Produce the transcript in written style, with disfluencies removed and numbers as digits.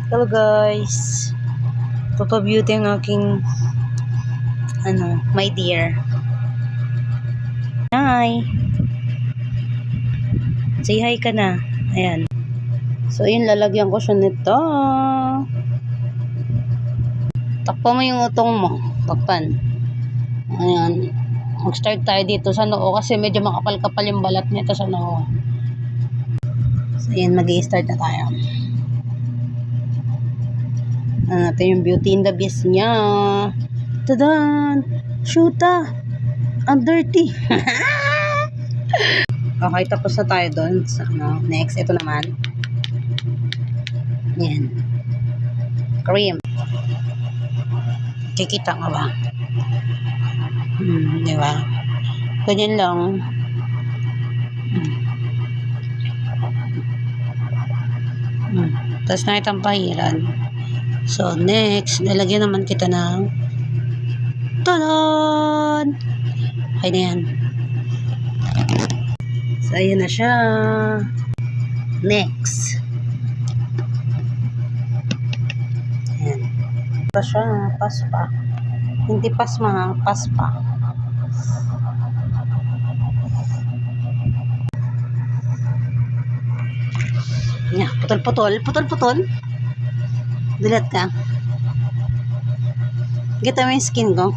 Hello guys. Beauty ang aking my dear. Hi. Say hi ka na. Ayan. So yun, lalagyan ko siya nito. Takpan mo yung utong mo. Takpan. Ayan. Mag-start tayo dito sa noo kasi medyo makapal-kapal yung balat nito sa noo. So ayan, mag-i-start na tayo. Ito yung Beauty and the Beast niya. Tadan! Shoota! Ang dirty! Okay, tapos na tayo doon. So, next, ito naman. Yan. Cream. Kikita nga ba? Di ba? Ganyan lang. Tapos na itang pahiran. So, next, nalagyan naman kita ng tadan! Okay na yan. So, ayan na siya. Next. Ayan. Pa siya. Paspa. Hindi pasma, paspa. Ayan. Putol-putol. Putol-putol. Dilat ka. Kita mo yung skin ko.